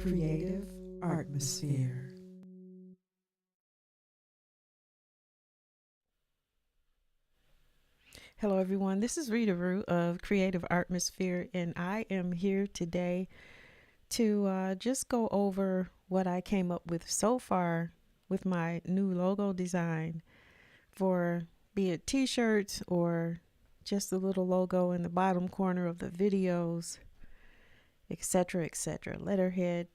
Creative Artmosphere. Hello, everyone. This is Rita Rue of Creative Artmosphere, and I am here today to just go over what I came up with so far with my new logo design for be it t-shirts or just a little logo in the bottom corner of the videos, etc., etc., letterhead,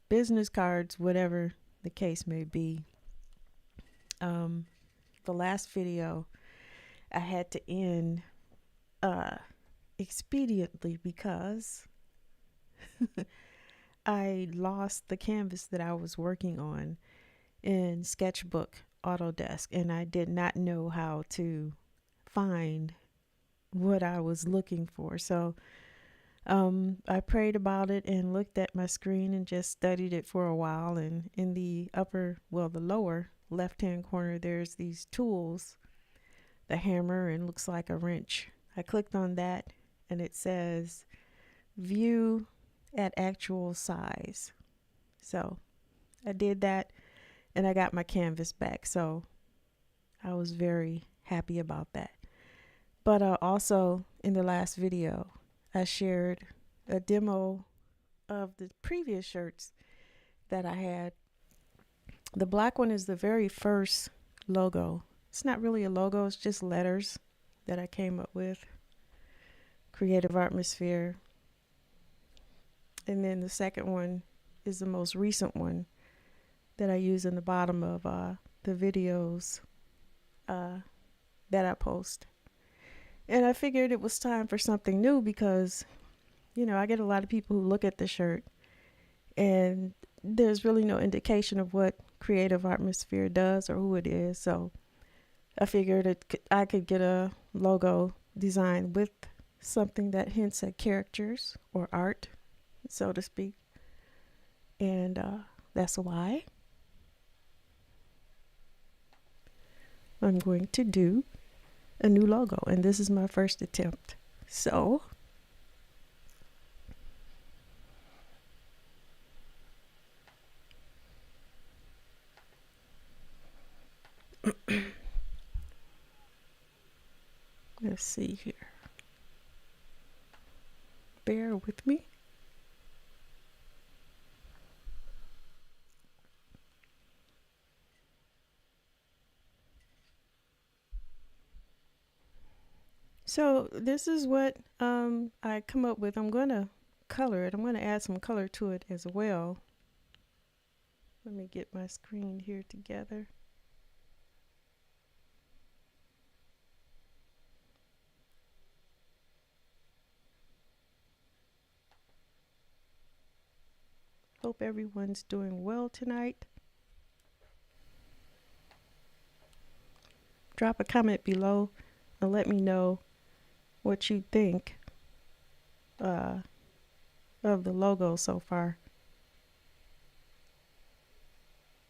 business cards, whatever the case may be. The last video I had to end expediently because I lost the canvas that I was working on in Sketchbook Autodesk, and I did not know how to find what I was looking for. So I prayed about it and looked at my screen and just studied it for a while. And in the the lower left-hand corner, there's these tools, the hammer, and looks like a wrench. I clicked on that and it says view at actual size. So I did that and I got my canvas back. So I was very happy about that. But also in the last video, I shared a demo of the previous shirts that I had. The black one is the very first logo. It's not really a logo, it's just letters that I came up with. Creative Artmosphere. And then the second one is the most recent one that I use in the bottom of the videos that I post. And I figured it was time for something new because, I get a lot of people who look at the shirt and there's really no indication of what Creative Artmosphere does or who it is. So I figured I could get a logo design with something that hints at characters or art, so to speak. And that's why I'm going to do a new logo. And this is my first attempt. So let's see here. Bear with me. So this is what I come up with. I'm going to color it. I'm going to add some color to it as well. Let me get my screen here together. Hope everyone's doing well tonight. Drop a comment below and let me know what you think of the logo so far.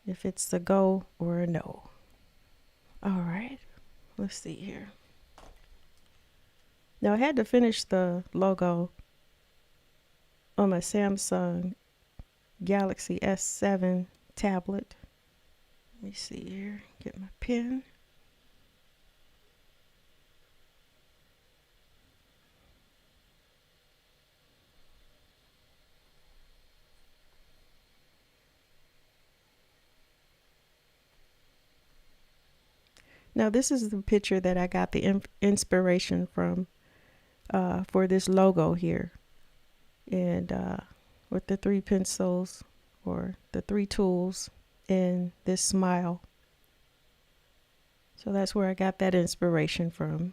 If it's a go or a no. All right, let's see here. Now I had to finish the logo on my Samsung Galaxy S7 tablet. Let me see here, get my pen. Now this is the picture that I got the inspiration from for this logo here. And with the 3 pencils or the 3 tools and this smile. So that's where I got that inspiration from.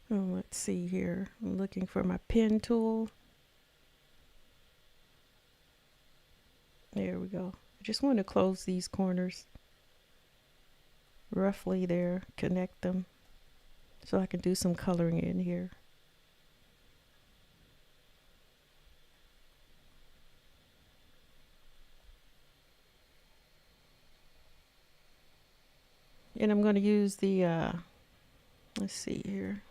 Let's see here. I'm looking for my pen tool. There we go. I just want to close these corners roughly there, connect them so I can do some coloring in here. And I'm going to use the, let's see here.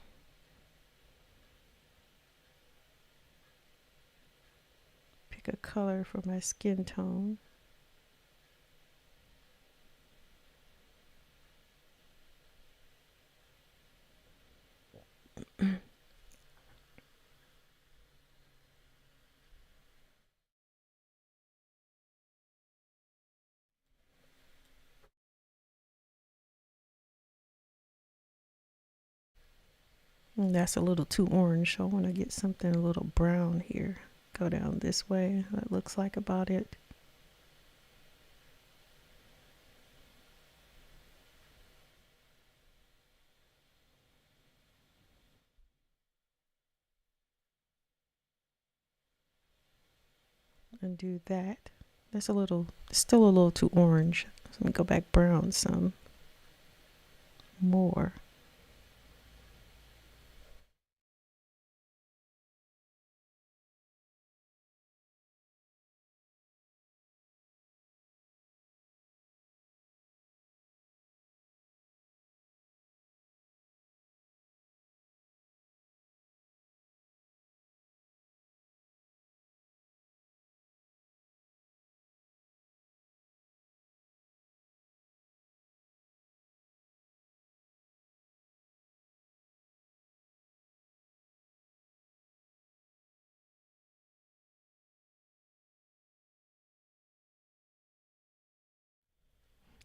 Pick a color for my skin tone. And that's a little too orange, so I want to get something a little brown here. Go down this way. That looks like about it. And do that. That's a little, still a little too orange. So let me go back brown some more.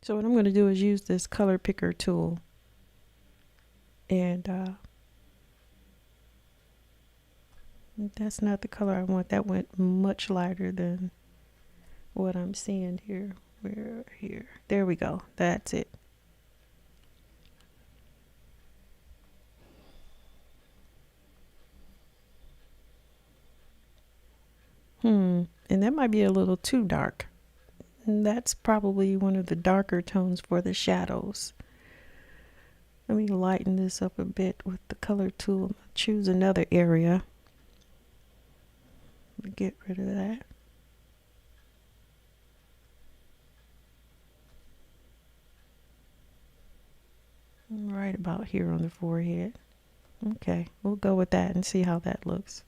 So what I'm going to do is use this color picker tool, and that's not the color I want. That went much lighter than what I'm seeing here. Where here? There we go. That's it. And that might be a little too dark. And that's probably one of the darker tones for the shadows. Let me lighten this up a bit with the color tool. Choose another area. Get rid of that. Right about here on the forehead. Okay, we'll go with that and see how that looks.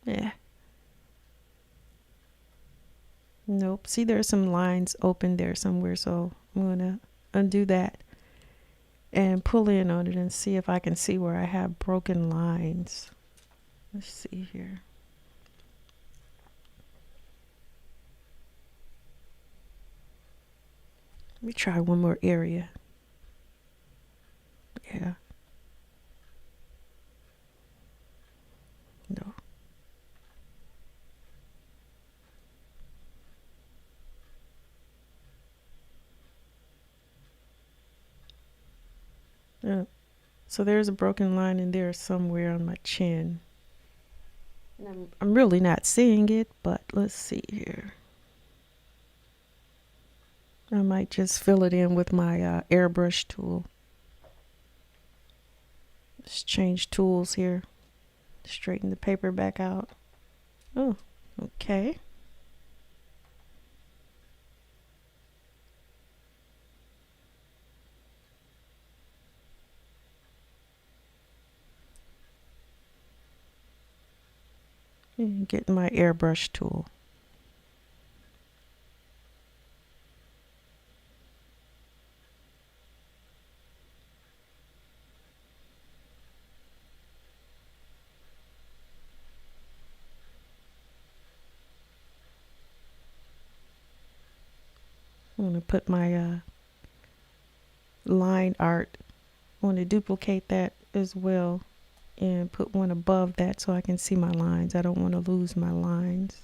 Yeah. Nope. See, there's some lines open there somewhere, so I'm going to undo that and pull in on it and see if I can see where I have broken lines. Let's see here. Let me try one more area. Yeah. No. So there's a broken line in there somewhere on my chin. I'm really not seeing it, but let's see here. I might just fill it in with my airbrush tool. Let's change tools here. Straighten the paper back out. Oh, okay. And get my airbrush tool. I'm going to put my line art. I want to duplicate that as well and put one above that so I can see my lines. I don't want to lose my lines.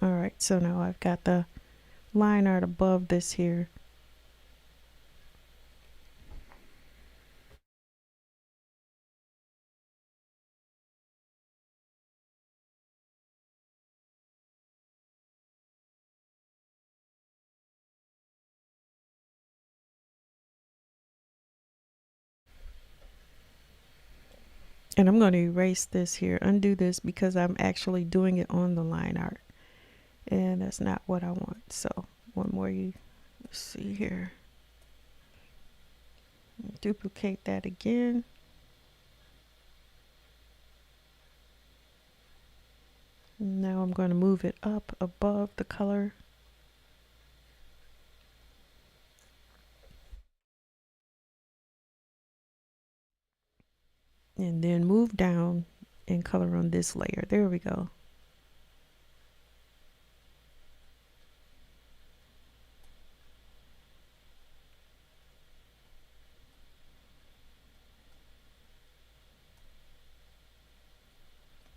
All right, so now I've got the line art above this here. And I'm going to erase this here, undo this, because I'm actually doing it on the line art. And that's not what I want. So one more. Let's see here. Duplicate that again. Now I'm going to move it up above the color. And then move down and color on this layer. There we go.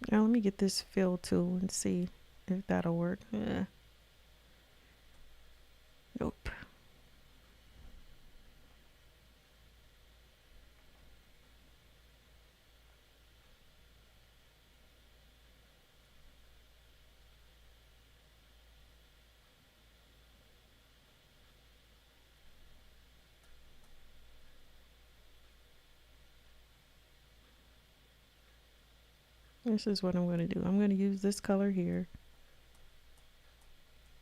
Now let me get this fill tool and see if that'll work. Nope. This is what I'm going to do. I'm going to use this color here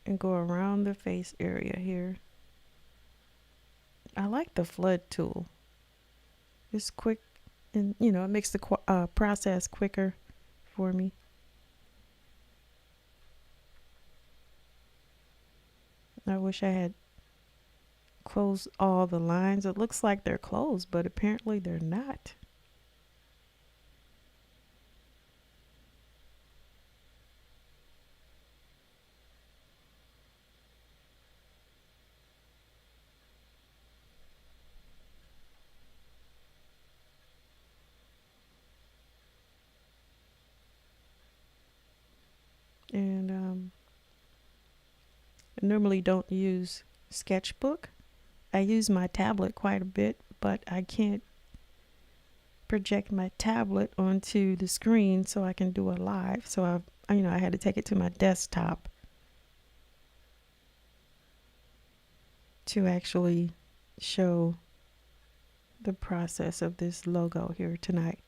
and go around the face area here. I like the flood tool. It's quick and, you know, it makes the process quicker for me. I wish I had closed all the lines. It looks like they're closed, but apparently they're not. And I normally don't use Sketchbook. I use my tablet quite a bit, but I can't project my tablet onto the screen so I can do a live. So I had to take it to my desktop to actually show the process of this logo here tonight.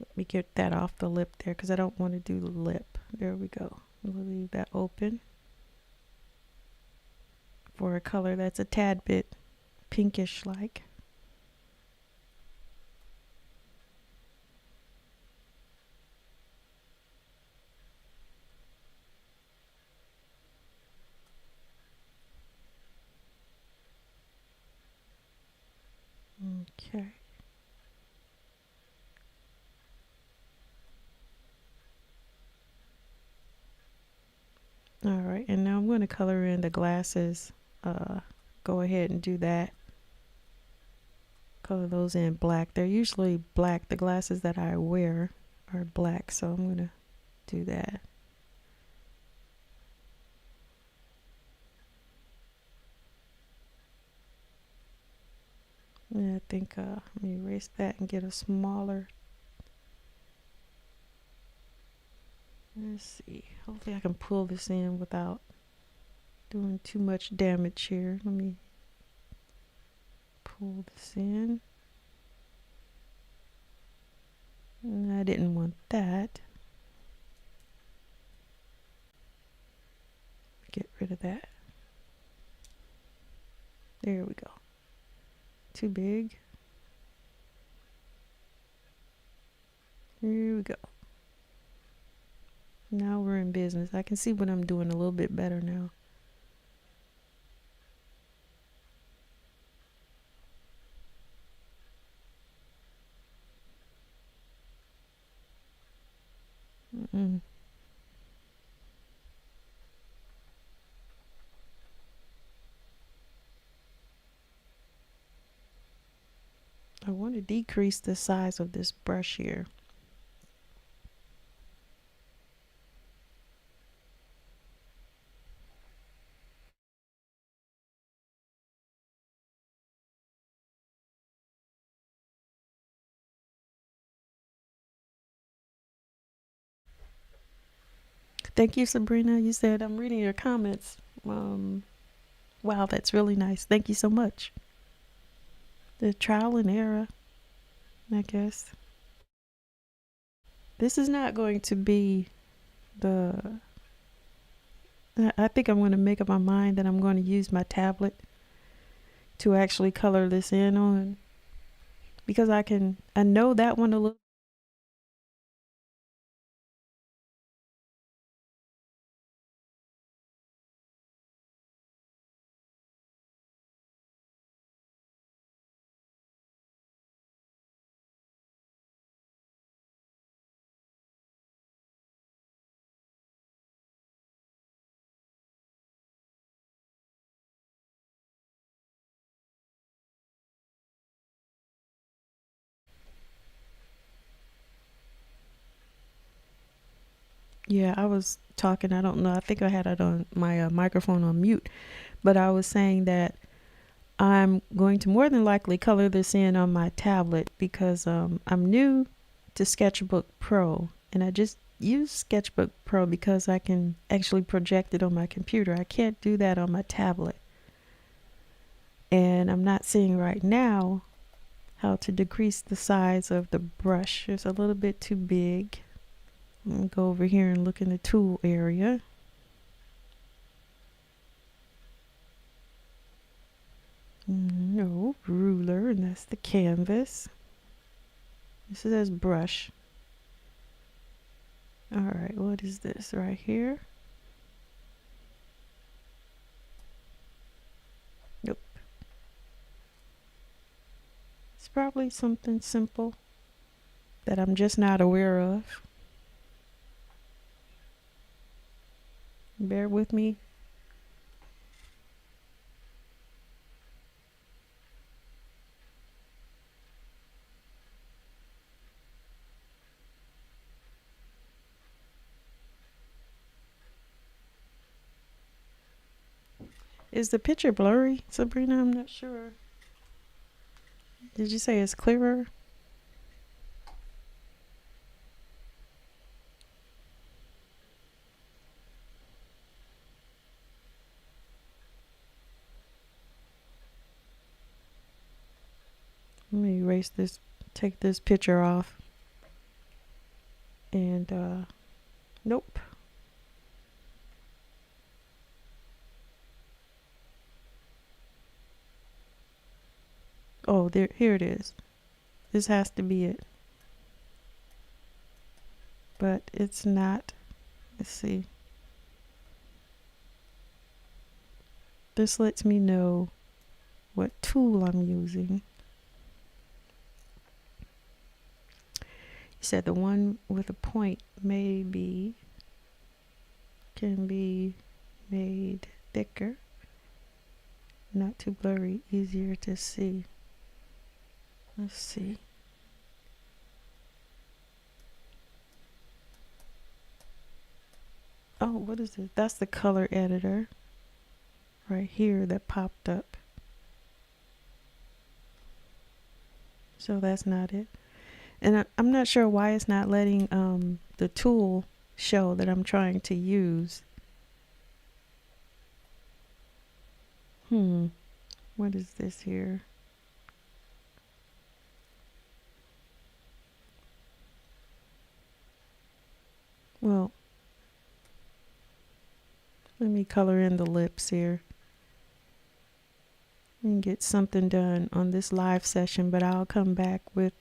Let me get that off the lip there because I don't want to do the lip. There we go. We'll leave that open for a color that's a tad bit pinkish like. Okay. All right, and now I'm going to color in the glasses. Go ahead and do that. Color those in black. They're usually black. The glasses that I wear are black, so I'm going to do that. Yeah, I think let me erase that and get a smaller. Let's see. Hopefully I can pull this in without doing too much damage here. Let me pull this in. And I didn't want that. Get rid of that. There we go. Too big. Here we go. Now we're in business. I can see what I'm doing a little bit better now. Mm-mm. I want to decrease the size of this brush here. Thank you, Sabrina. You said I'm reading your comments. Wow, that's really nice. Thank you so much. The trial and error, I guess. This is not going to be the. I think I'm going to make up my mind that I'm going to use my tablet to actually color this in on, because I know that one a little. Yeah, I was talking. I don't know. I think I had it on my microphone on mute, but I was saying that I'm going to more than likely color this in on my tablet because I'm new to Sketchbook Pro, and I just use Sketchbook Pro because I can actually project it on my computer. I can't do that on my tablet. And I'm not seeing right now how to decrease the size of the brush. It's a little bit too big. I'm going to go over here and look in the tool area. No, ruler, and that's the canvas. This says brush. All right, what is this right here? Nope. It's probably something simple that I'm just not aware of. Bear with me. Is the picture blurry, Sabrina? I'm not sure. Did you say it's clearer? Let me erase this, take this picture off. And nope. Oh, there, here it is. This has to be it. But it's not. Let's see. This lets me know what tool I'm using. You said the one with a point maybe can be made thicker, not too blurry, easier to see. Let's see. Oh, what is it? That's the color editor right here that popped up. So that's not it. And I'm not sure why it's not letting the tool show that I'm trying to use. What is this here? Well, let me color in the lips here. and get something done on this live session, but I'll come back with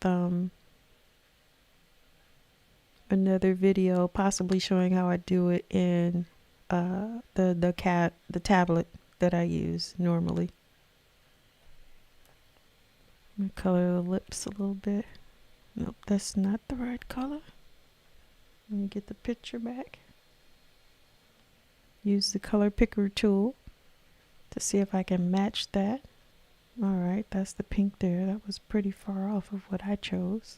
another video, possibly showing how I do it in the tablet that I use normally. I'm gonna color the lips a little bit. Nope, that's not the right color. Let me get the picture back. Use the color picker tool to see if I can match that. All right, that's the pink there. That was pretty far off of what I chose.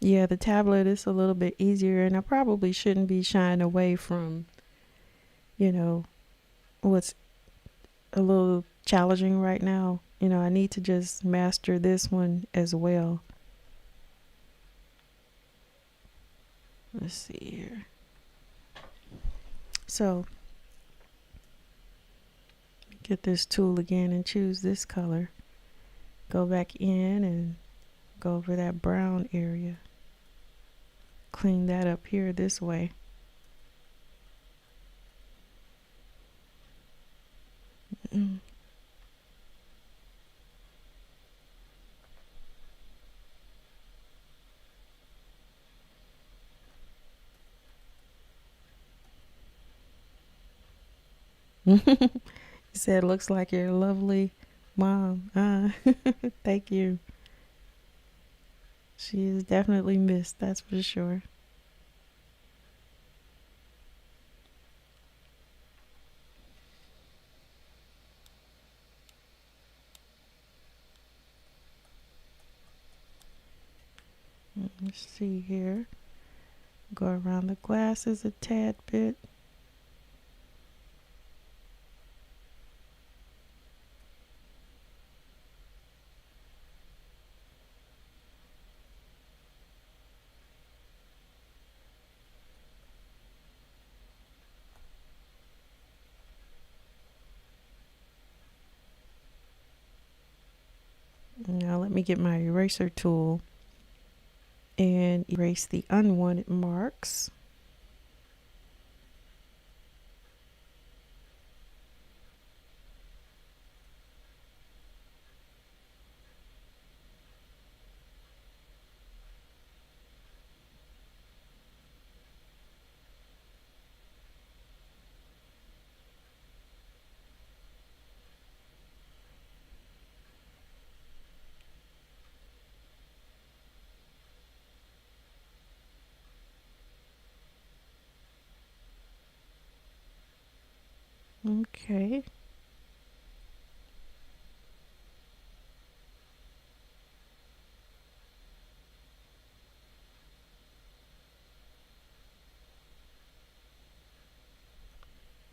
Yeah, the tablet is a little bit easier, and I probably shouldn't be shying away from, what's a little challenging right now. I need to just master this one as well. Let's see here. So, get this tool again and choose this color. Go back in and go over that brown area. Clean that up here this way. You said, looks like your lovely mom. Thank you. She is definitely missed, that's for sure. Let's see here. Go around the glasses a tad bit. Now let me get my eraser tool and erase the unwanted marks. Okay.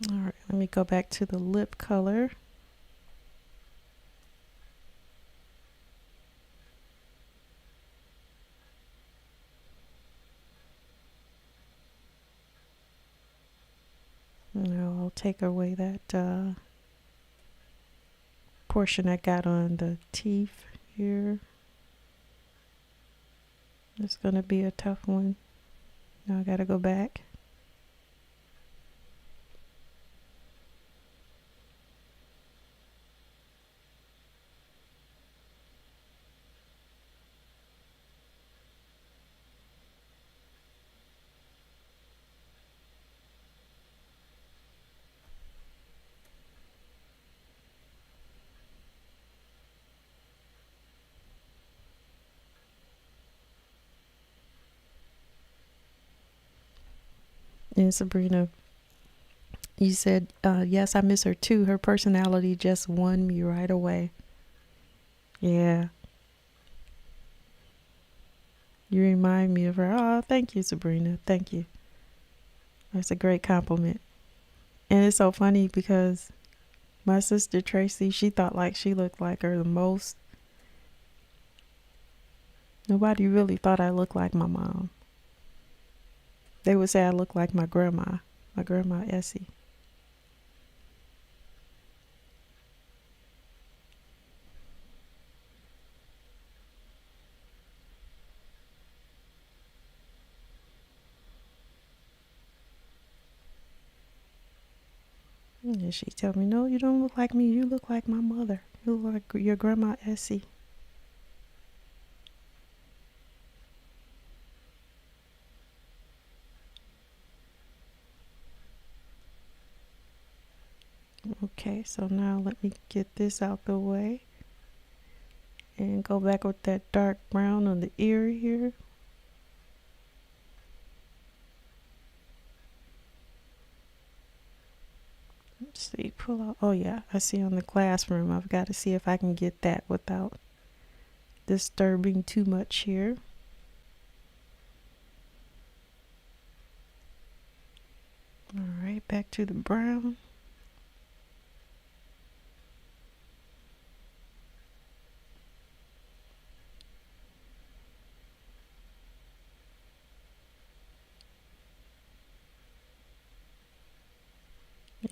All right, let me go back to the lip color. Now I'll take away that portion I got on the teeth here. It's gonna be a tough one. Now I gotta go back. And Sabrina, you said, yes, I miss her too. Her personality just won me right away. Yeah. You remind me of her. Oh, thank you, Sabrina. Thank you. That's a great compliment. And it's so funny because my sister Tracy, she thought like she looked like her the most. Nobody really thought I looked like my mom. They would say I look like my grandma Essie. And she tell me, no, you don't look like me. You look like my mother. You look like your grandma Essie. Okay, so now let me get this out the way. And go back with that dark brown on the ear here. Let's see, pull out. Oh yeah, I see on the classroom. I've got to see if I can get that without disturbing too much here. All right, back to the brown.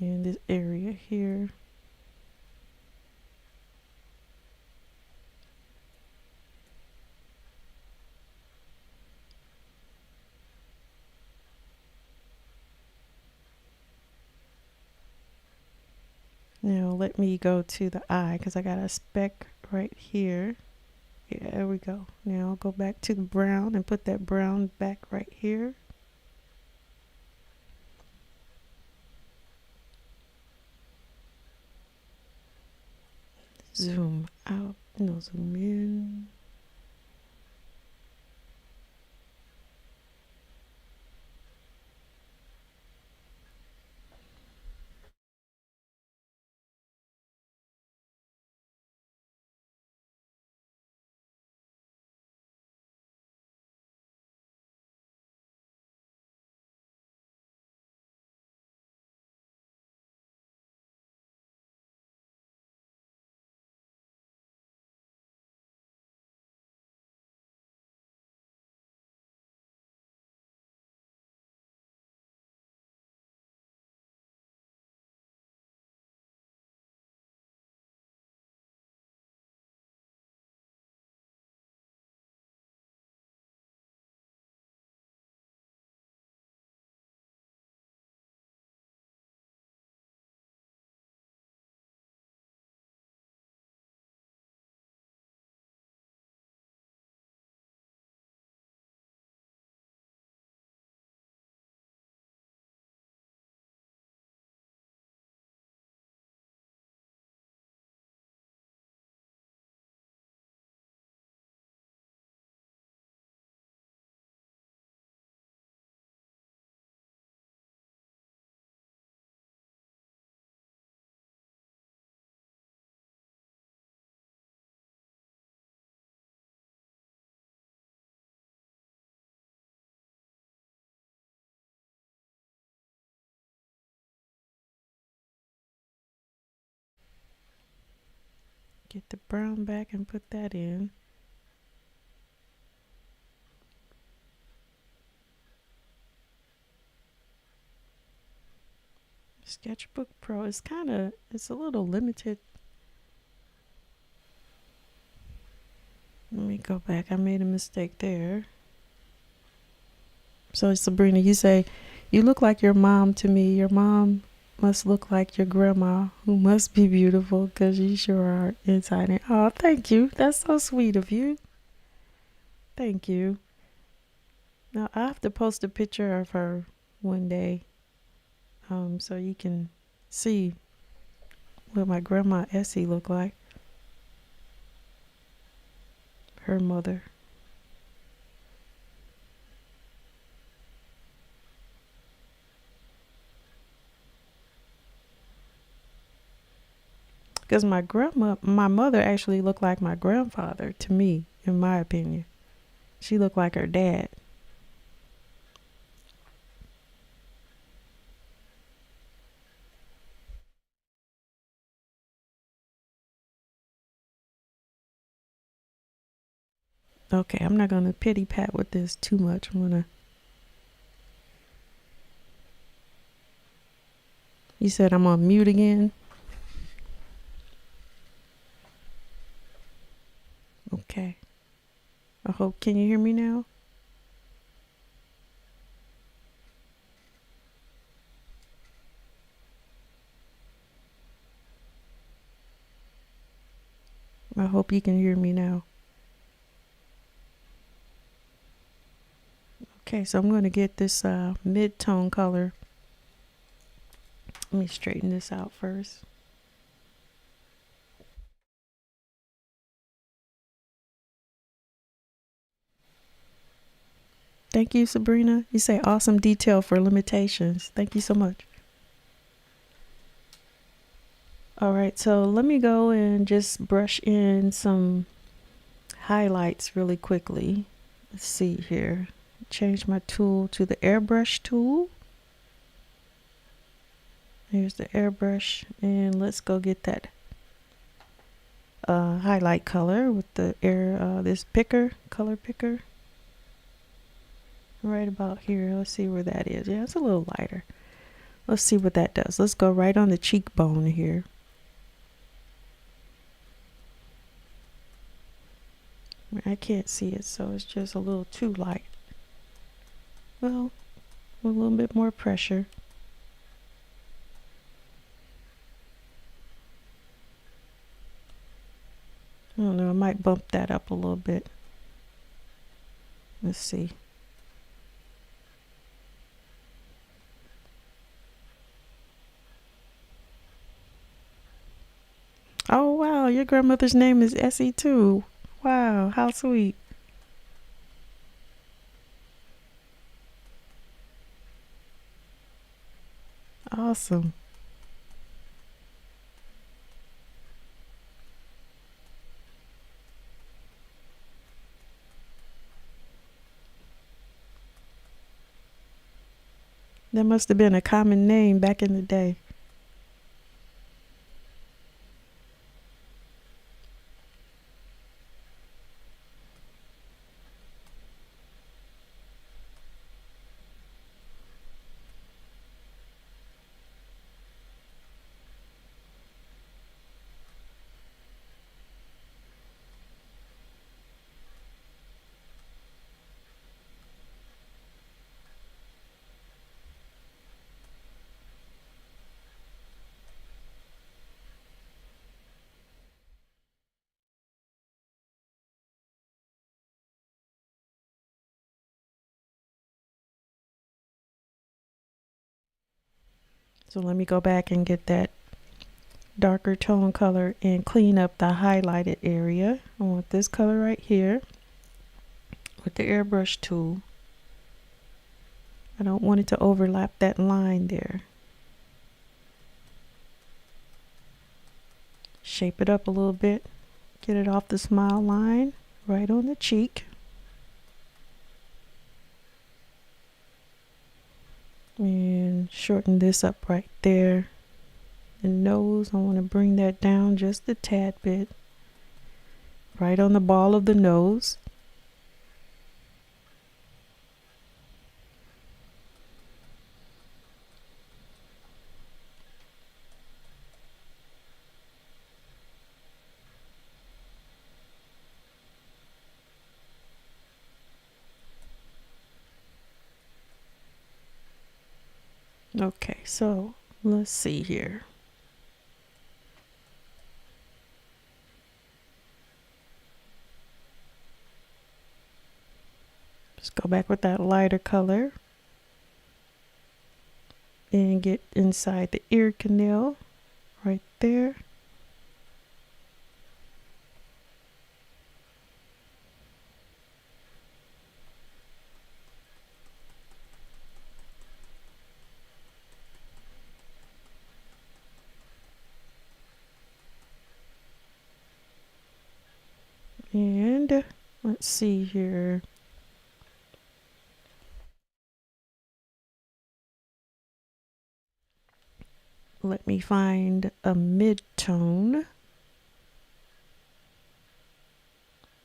And this area here. Now let me go to the eye because I got a speck right here. Yeah, there we go. Now I'll go back to the brown and put that brown back right here. Zoom out. No, zoom in. Get the brown back and put that in. Sketchbook Pro is it's a little limited. Let me go back. I made a mistake there. So Sabrina, you say, you look like your mom to me. Your mom must look like your grandma, who must be beautiful because you sure are inside and oh, thank you. That's so sweet of you. Thank you. Now I have to post a picture of her one day, so you can see what my grandma Essie looked like. Her mother. Because my mother actually looked like my grandfather to me, in my opinion. She looked like her dad. Okay, I'm not gonna pity pat with this too much. I'm gonna. You said I'm on mute again. Okay. I hope. Can you hear me now? I hope you can hear me now. Okay, so I'm gonna get this mid-tone color. Let me straighten this out first. Thank you, Sabrina. You say awesome detail for limitations. Thank you so much. All right, so let me go and just brush in some highlights really quickly. Let's see here. Change my tool to the airbrush tool. Here's the airbrush, and let's go get that highlight color with the this color picker. Right about here. Let's see where that is. Yeah, it's a little lighter. Let's see what that does. Let's go right on the cheekbone here. I can't see it, so it's just a little too light. Well, a little bit more pressure. I don't know, I might bump that up a little bit. Let's see. Oh, wow, your grandmother's name is Essie too. Wow, how sweet. Awesome. That must have been a common name back in the day. So let me go back and get that darker tone color and clean up the highlighted area. I want this color right here with the airbrush tool. I don't want it to overlap that line there. Shape it up a little bit. Get it off the smile line, right on the cheek. And shorten this up right there. The nose, I want to bring that down just a tad bit. Right on the ball of the nose. Okay, so let's see here. Just go back with that lighter color and get inside the ear canal right there. And let's see here. Let me find a mid-tone.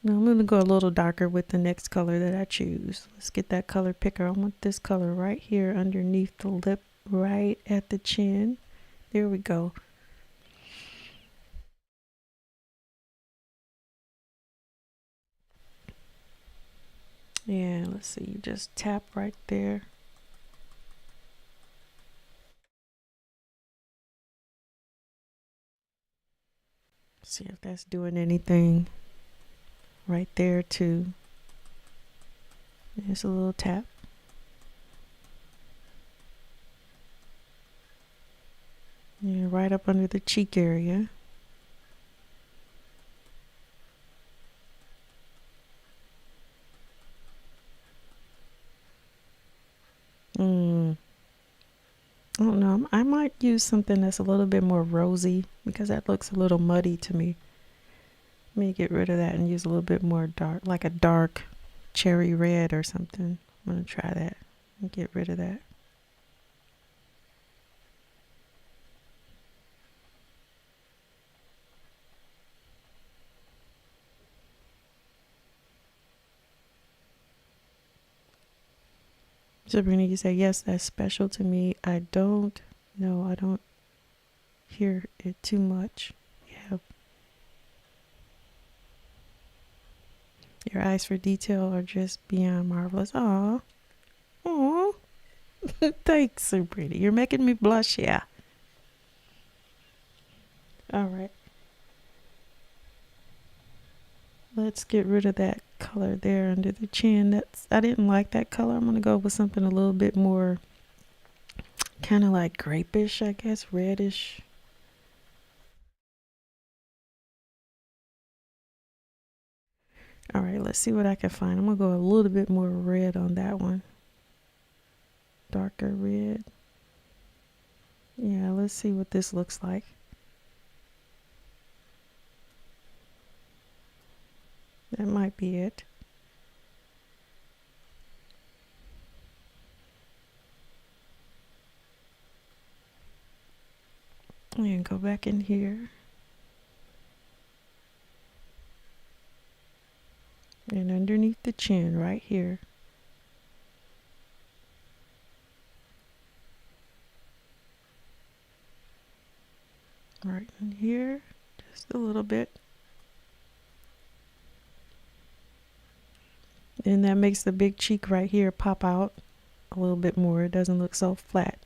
Now I'm going to go a little darker with the next color that I choose. Let's get that color picker. I want this color right here underneath the lip, right at the chin. There we go. Yeah, let's see. You just tap right there. See if that's doing anything right there too. Just a little tap. Yeah, right up under the cheek area. I don't know. I might use something that's a little bit more rosy because that looks a little muddy to me. Let me get rid of that and use a little bit more dark, like a dark cherry red or something. I'm going to try that and get rid of that. Sabrina, you say, yes, that's special to me. I don't know. I don't hear it too much. Yeah. Your eyes for detail are just beyond marvelous. Aw. Aw. Thanks, Sabrina. You're making me blush. Yeah. All right. Let's get rid of that color there under the chin. I didn't like that color. I'm going to go with something a little bit more kind of like grapish, I guess, reddish. All right, let's see what I can find. I'm going to go a little bit more red on that one. Darker red. Yeah, let's see what this looks like. That might be it. And go back in here. And underneath the chin right here. Right in here, just a little bit. And that makes the big cheek right here pop out a little bit more. It doesn't look so flat.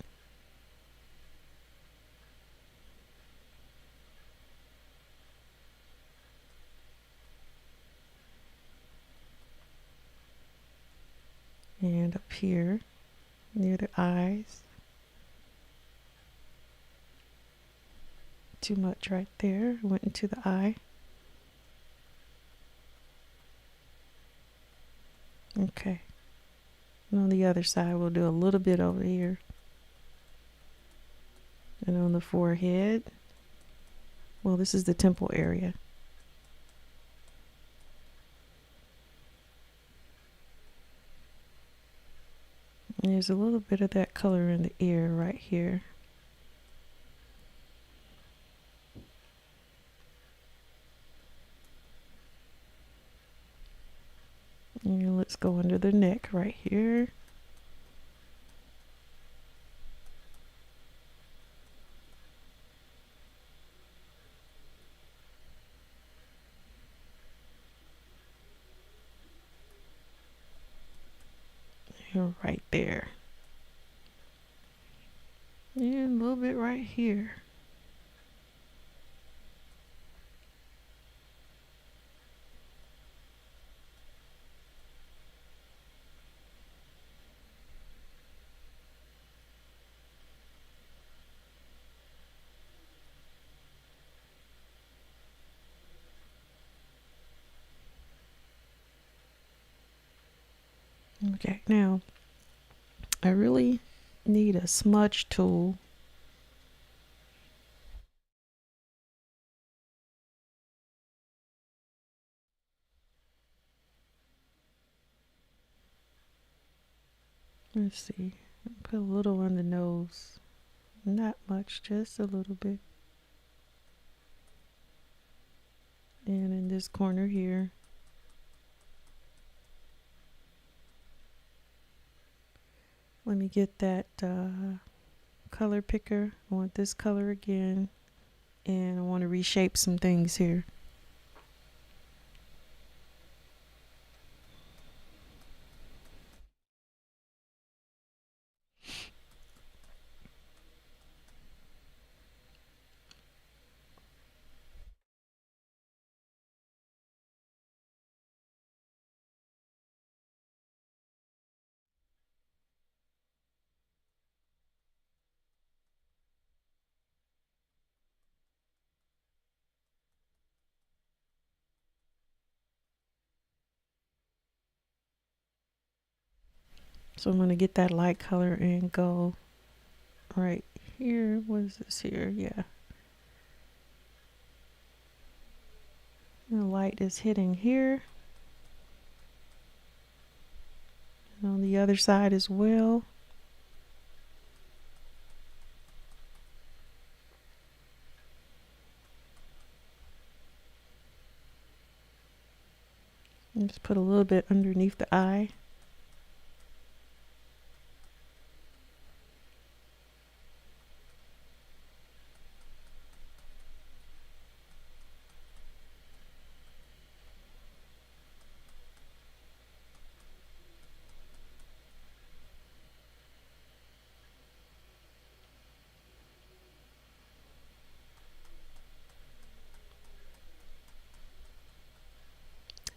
And up here near the eyes. Too much right there. Went into the eye. Okay. And on the other side, we'll do a little bit over here. And on the forehead. Well, this is the temple area. And there's a little bit of that color in the ear right here. And let's go under the neck right here. And right there. And a little bit right here. Okay, now I really need a smudge tool. Let's see. Put a little on the nose. Not much, just a little bit. And in this corner here. Let me get that color picker. I want this color again. And I want to reshape some things here. So I'm going to get that light color and go right here. What is this here? Yeah. The light is hitting here. And on the other side as well. And just put a little bit underneath the eye.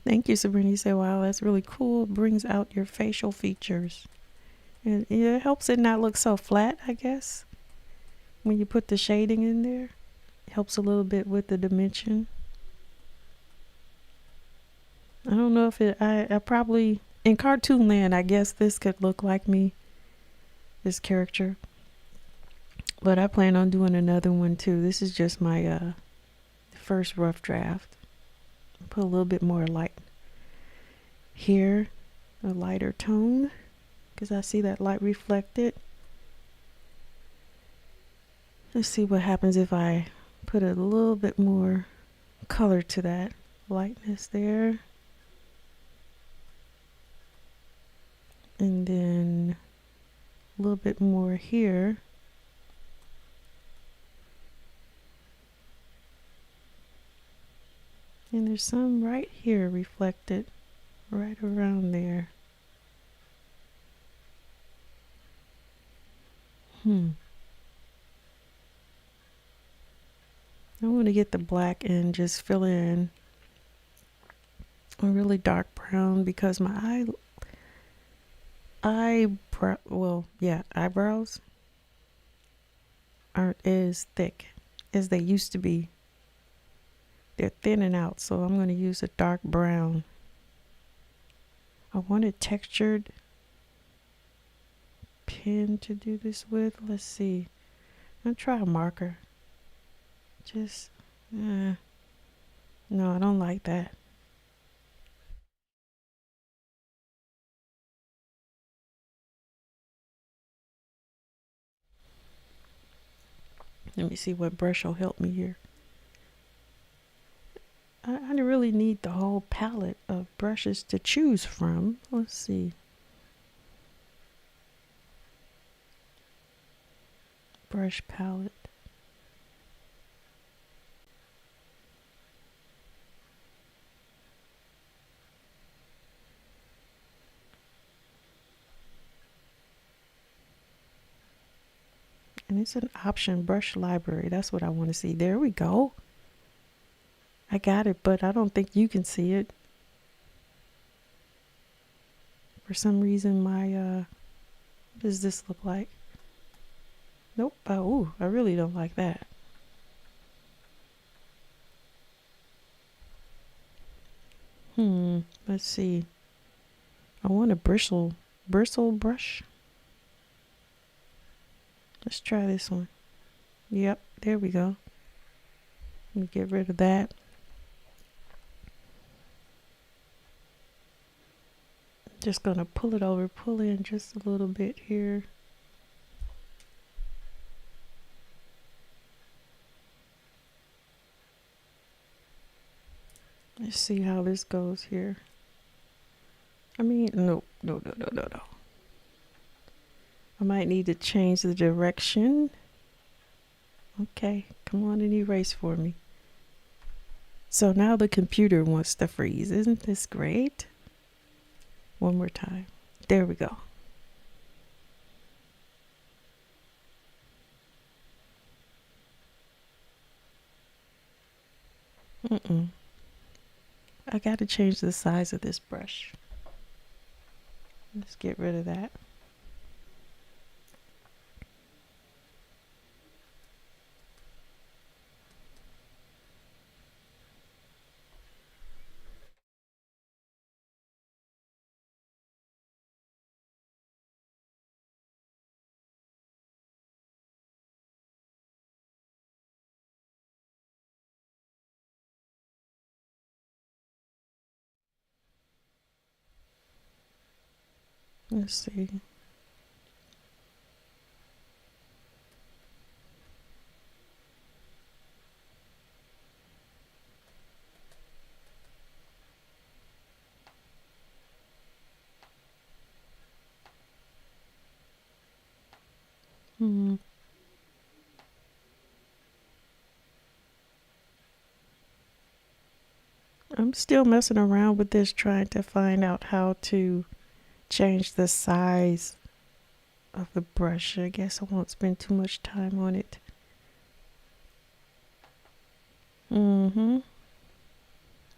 Thank you, Sabrina. You say, wow, that's really cool. It brings out your facial features. And it helps it not look so flat, I guess. When you put the shading in there, it helps a little bit with the dimension. I don't know if I probably, in cartoon land, I guess this could look like me, this character. But I plan on doing another one too. This is just my first rough draft. Put a little bit more light here, a lighter tone, because I see that light reflected. Let's see what happens if I put a little bit more color to that lightness there. And then a little bit more here. And there's some right here reflected, right around there. I want to get the black and just fill in a really dark brown because my eyebrows aren't as thick as they used to be. They're thinning out, so I'm going to use a dark brown. I want a textured pen to do this with. Let's see. I'm going to try a marker. No, I don't like that. Let me see what brush will help me here. I really need the whole palette of brushes to choose from. Let's see. Brush palette. And it's an option brush library. That's what I want to see. There we go. I got it, but I don't think you can see it. For some reason, my, what does this look like? Nope. Oh, I really don't like that. Let's see. I want a bristle brush. Let's try this one. Yep, there we go. Let me get rid of that. Just gonna pull in just a little bit here. Let's see how this goes here. I mean, no. I might need to change the direction. Okay, come on and erase for me. So now the computer wants to freeze. Isn't this great? One more time. There we go. I gotta change the size of this brush. Let's get rid of that. Let's see. I'm still messing around with this, trying to find out how to change the size of the brush. I guess I won't spend too much time on it.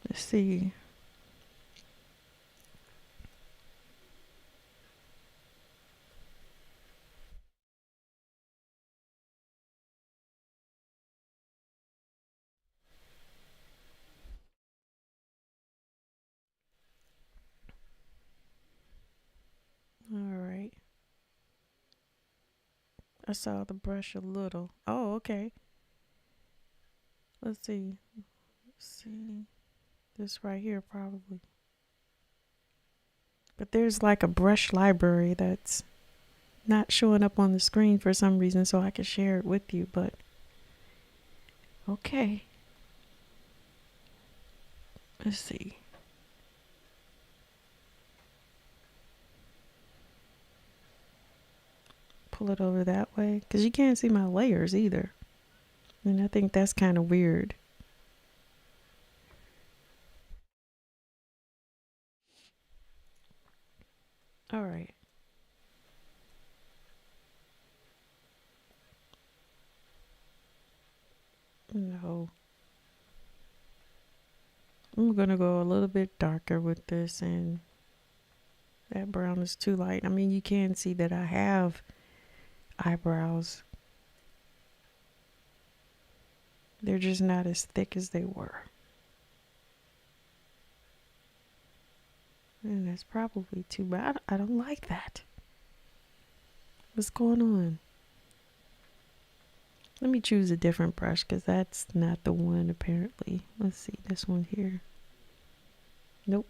Let's see. All right. I saw the brush a little. Oh, okay. Let's see. This right here probably. But there's like a brush library that's not showing up on the screen for some reason, so I can share it with you, but okay. Let's see. Pull it over that way, because you can't see my layers either. And I think that's kind of weird. All right. No. I'm going to go a little bit darker with this, and that brown is too light. I mean, you can see that I have eyebrows. They're just not as thick as they were. And that's probably too bad. I don't like that. What's going on? Let me choose a different brush, because that's not the one apparently. Let's see, this one here. Nope.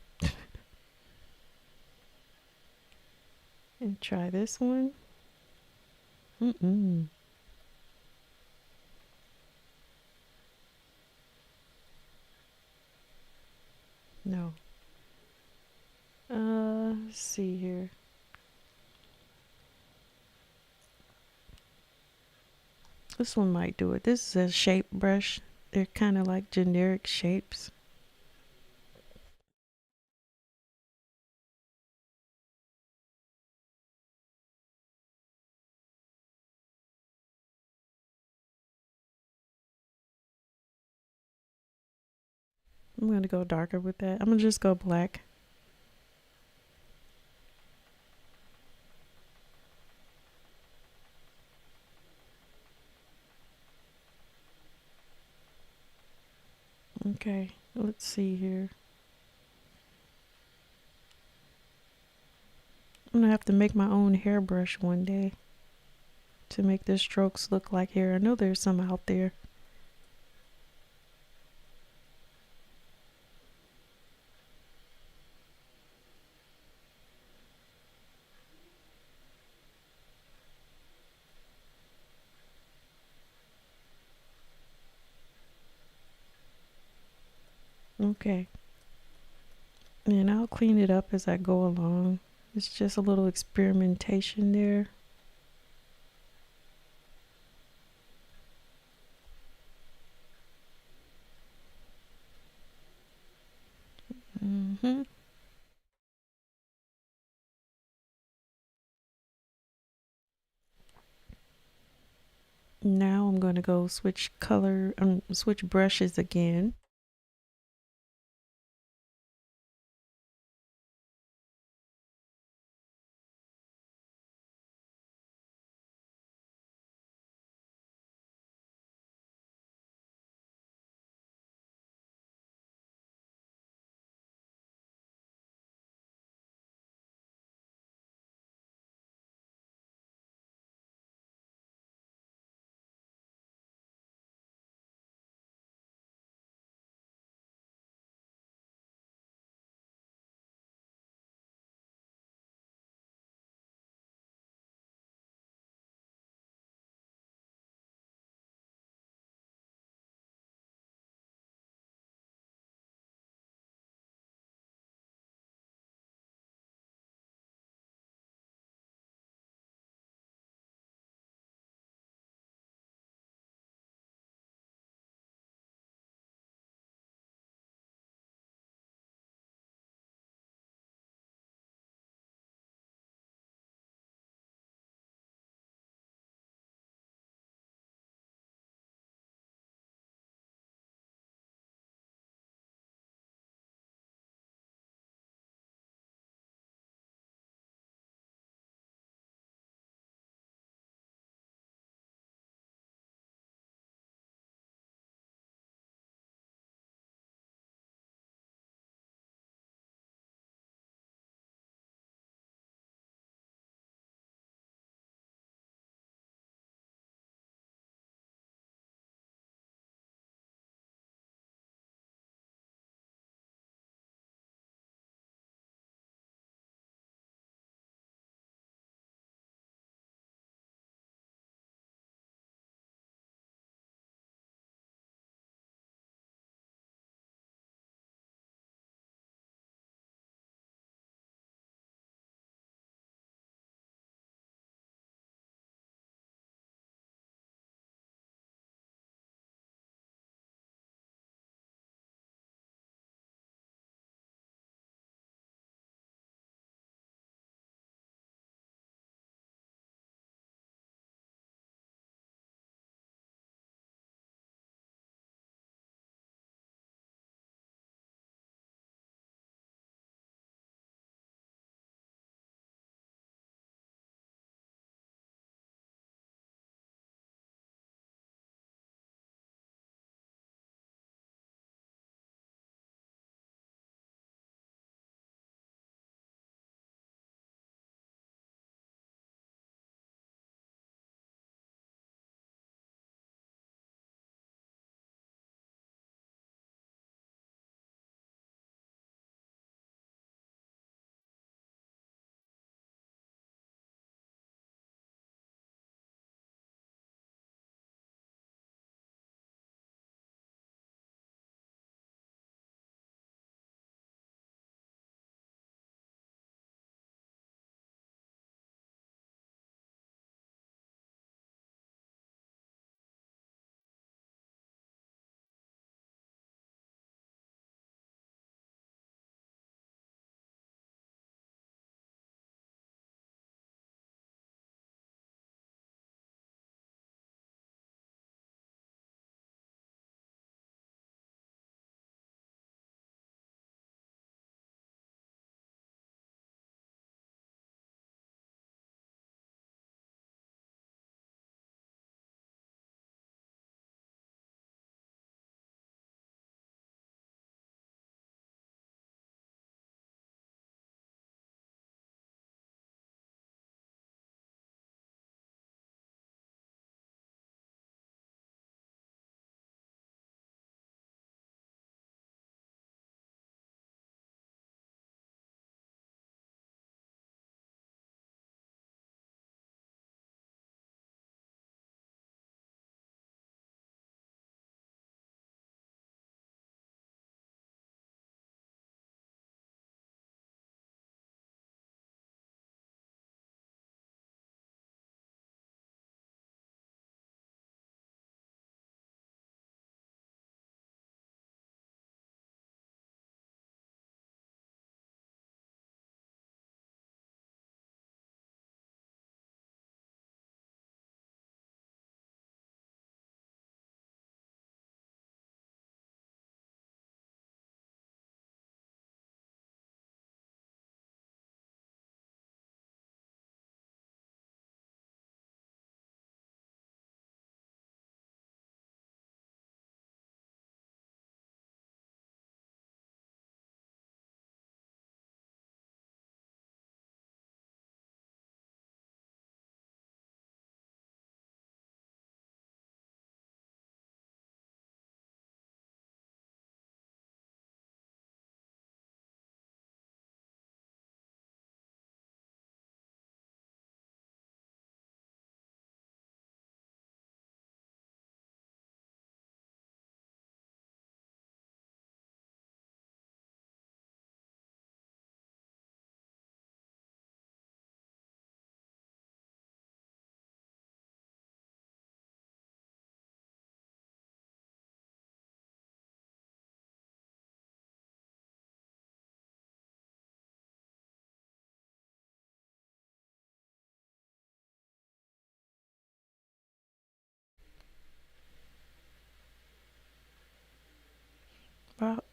And try this one. No. Let's see here. This one might do it. This is a shape brush. They're kind of like generic shapes. I'm going to go darker with that. I'm going to just go black. Okay, let's see here. I'm going to have to make my own hairbrush one day to make the strokes look like hair. I know there's some out there. Okay, And I'll clean it up as I go along. It's just a little experimentation there. hmm Now I'm going to go switch brushes again.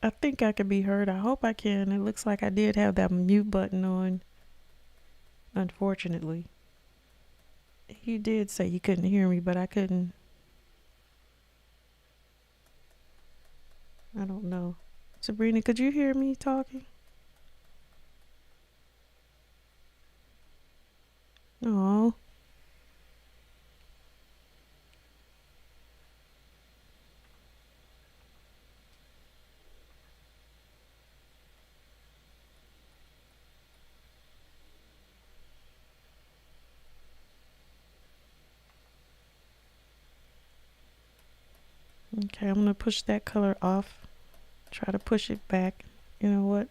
I think I can be heard. I hope I can. It looks like I did have that mute button on, unfortunately. You did say you couldn't hear me, but I couldn't. I don't know. Sabrina, could you hear me talking? Oh. Okay, I'm gonna push that color off. Try to push it back. You know what?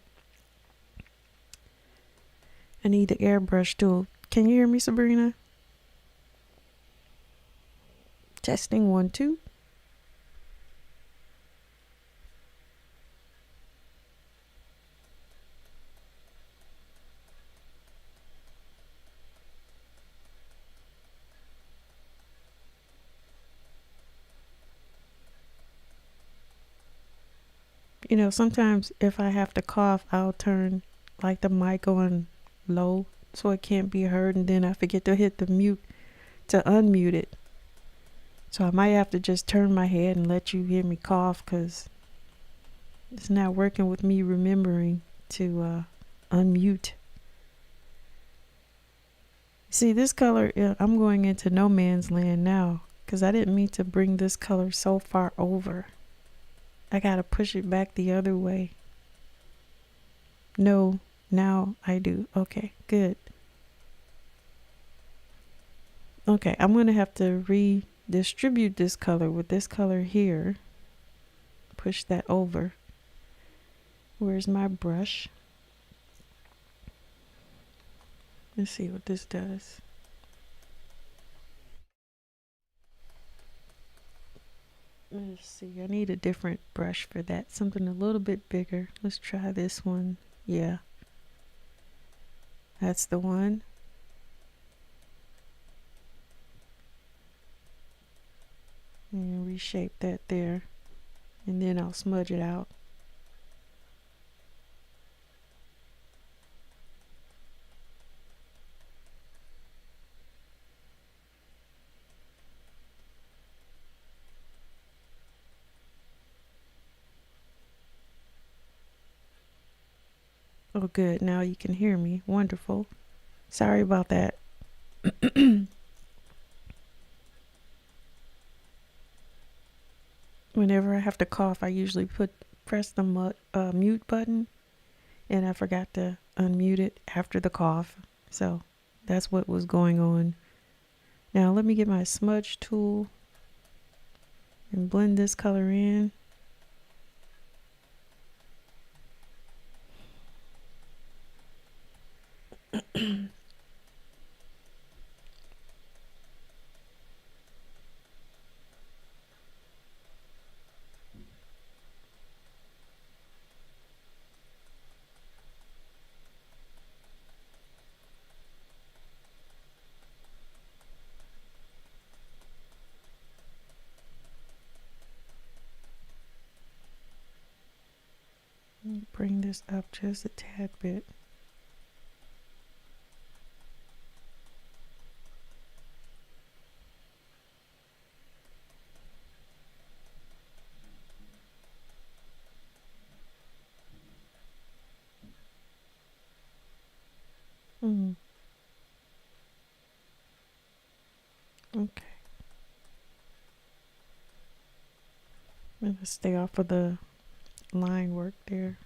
I need the airbrush tool. Can you hear me, Sabrina? Testing 1, 2. You know, sometimes if I have to cough, I'll turn like the mic on low so it can't be heard, and then I forget to hit the mute to unmute it. So I might have to just turn my head and let you hear me cough, because it's not working with me remembering to unmute. See, this color, I'm going into no man's land now, because I didn't mean to bring this color so far over. I gotta push it back the other way. No, now I do. Okay, good. Okay, I'm gonna have to redistribute this color with this color here. Push that over. Where's my brush? Let's see what this does. Let's see, I need a different brush for that. Something a little bit bigger. Let's try this one. Yeah. That's the one. And reshape that there. And then I'll smudge it out. Oh, good. Now you can hear me. Wonderful. Sorry about that. Whenever I have to cough, I usually press the mute button, and I forgot to unmute it after the cough. So that's what was going on. Now let me get my smudge tool and blend this color in. Bring this up just a tad bit. Mm. Okay. I'm gonna stay off of the line work there.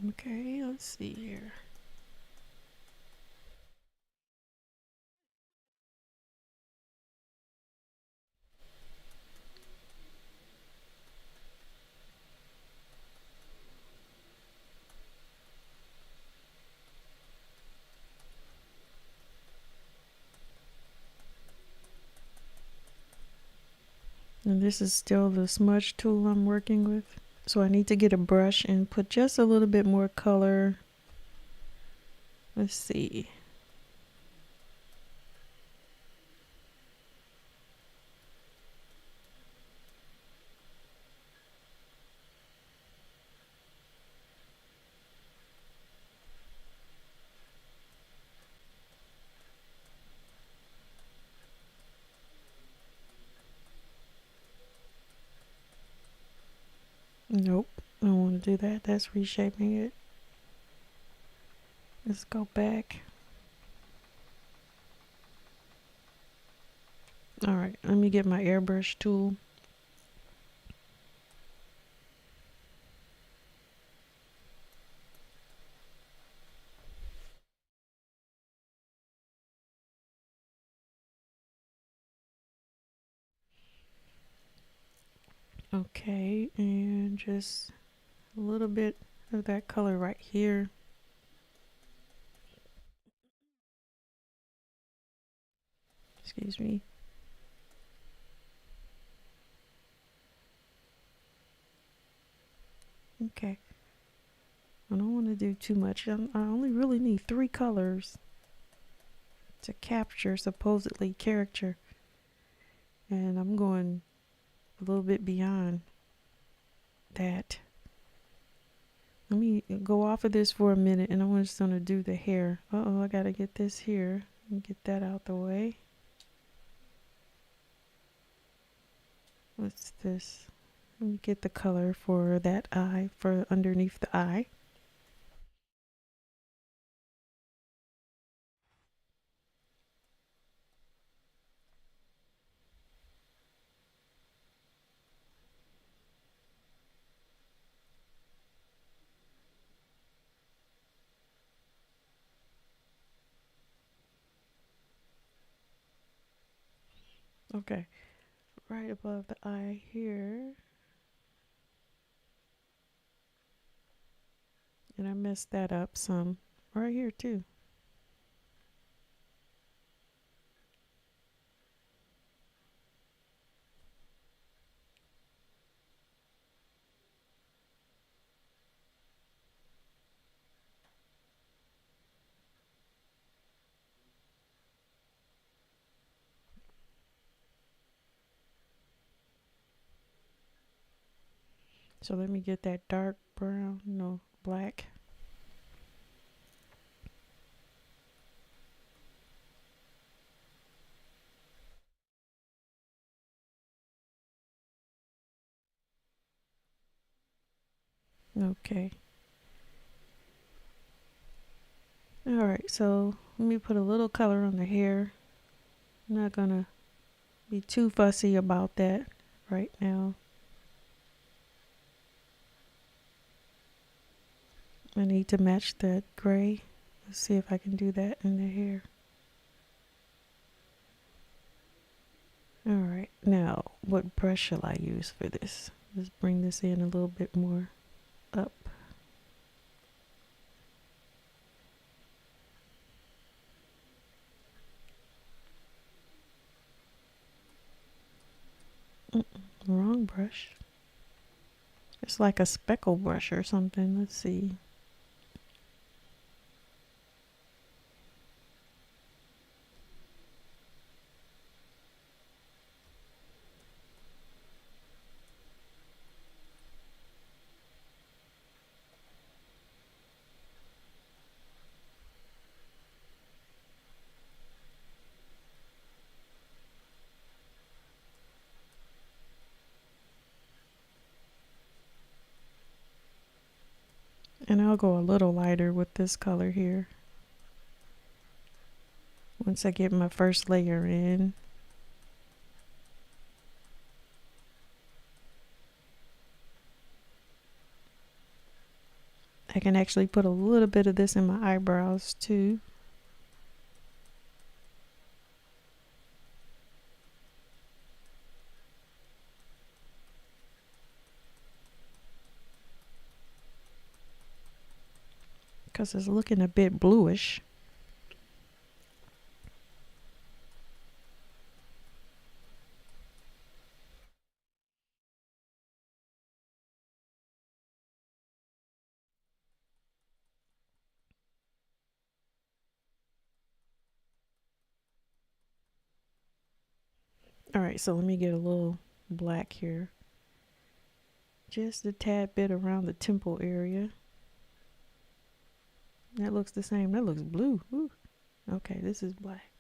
Okay, let's see here. And this is still the smudge tool I'm working with. So I need to get a brush and put just a little bit more color. Let's see. Nope, I don't want to do that. That's reshaping it. Let's go back. All right, let me get my airbrush tool. Okay, and just a little bit of that color right here. Excuse me. Okay. I don't want to do too much. I only really need 3 colors to capture supposedly character. And I'm going a little bit beyond that. Let me go off of this for a minute and I'm just going to do the hair. I got to get this here and get that out the way. What's this? Let me get the color for that eye, for underneath the eye. Okay, right above the eye here. And I messed that up some right here too. So let me get that dark brown, no, black. Okay. All right, so let me put a little color on the hair. I'm not gonna be too fussy about that right now. I need to match that gray. Let's see if I can do that in the hair. All right, now what brush shall I use for this? Let's bring this in a little bit more up. Wrong brush. It's like a speckle brush or something. Let's see. And I'll go a little lighter with this color here. Once I get my first layer in. I can actually put a little bit of this in my eyebrows too. Because it's looking a bit bluish. All right, so let me get a little black here. Just a tad bit around the temple area. That looks the same. That looks blue. Ooh. Okay, this is black.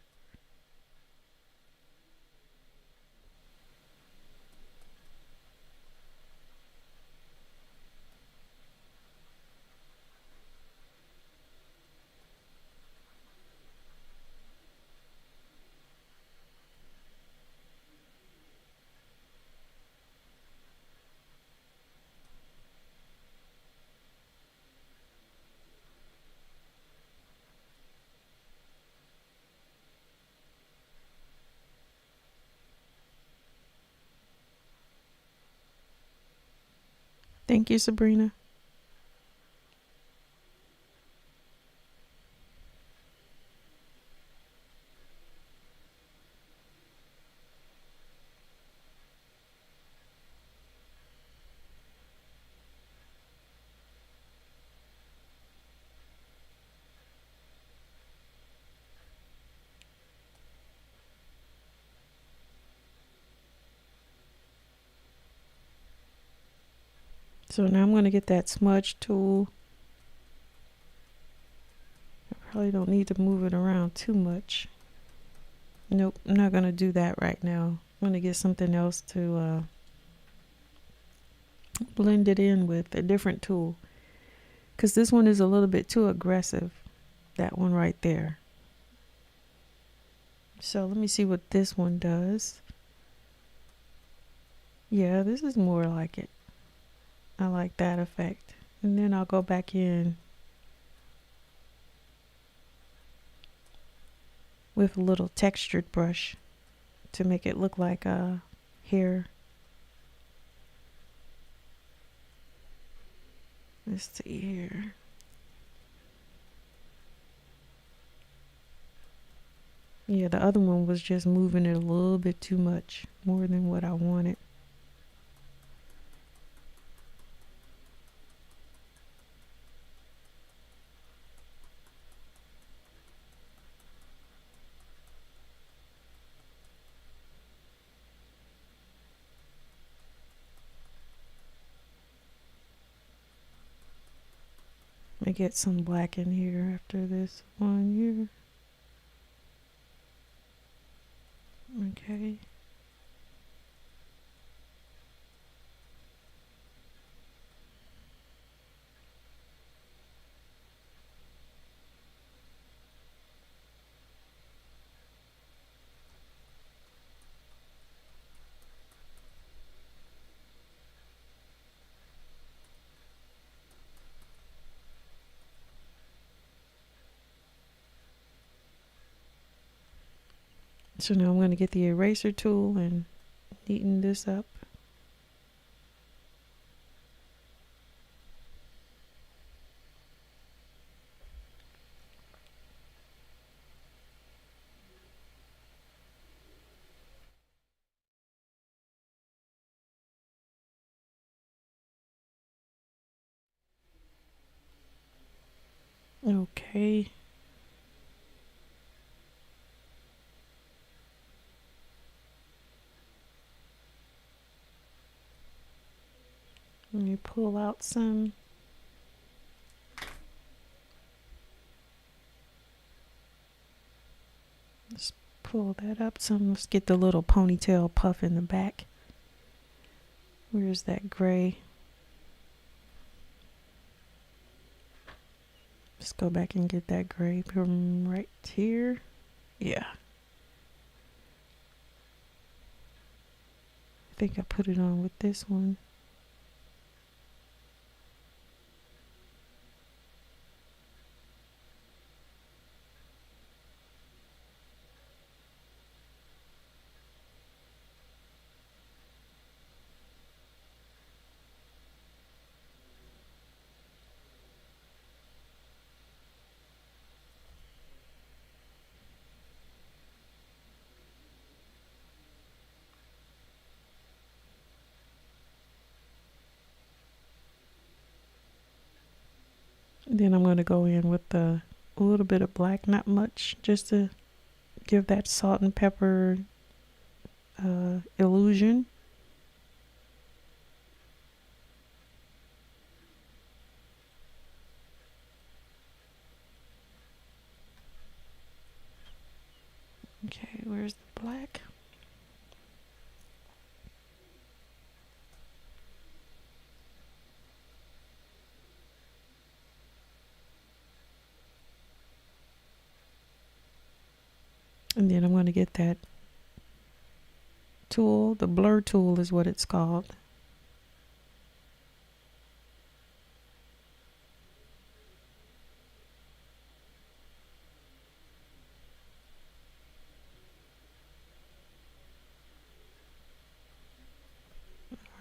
Thank you, Sabrina. So now I'm going to get that smudge tool. I probably don't need to move it around too much. Nope, I'm not going to do that right now. I'm going to get something else to blend it in with, a different tool. Because this one is a little bit too aggressive. That one right there. So let me see what this one does. Yeah, this is more like it. I like that effect. And then I'll go back in with a little textured brush to make it look like a hair. Let's see here. Yeah, the other one was just moving it a little bit too much, more than what I wanted. I get some black in here after this one here. Okay. So now I'm going to get the eraser tool and neaten this up. Okay. Let me pull out some. Let's pull that up some. Let's get the little ponytail puff in the back. Where's that gray? Let's go back and get that gray from right here. Yeah. I think I put it on with this one. Then I'm going to go in with a little bit of black, not much, just to give that salt and pepper illusion. Okay, where's the black? And then I'm going to get that tool. The blur tool is what it's called.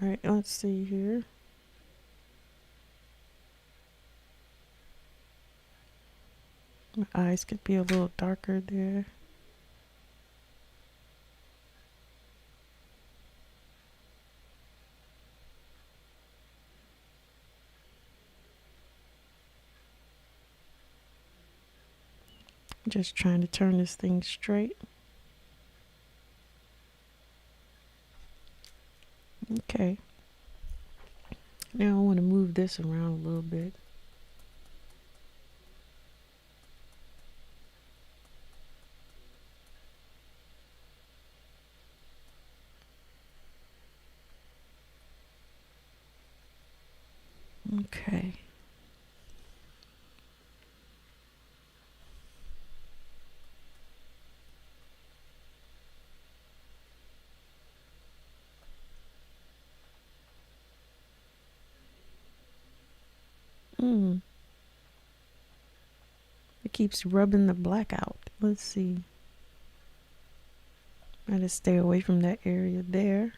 All right, let's see here. My eyes could be a little darker there. Just trying to turn this thing straight. Okay. Now I want to move this around a little bit. Okay. It keeps rubbing the black out. Let's see. I just stay away from that area there.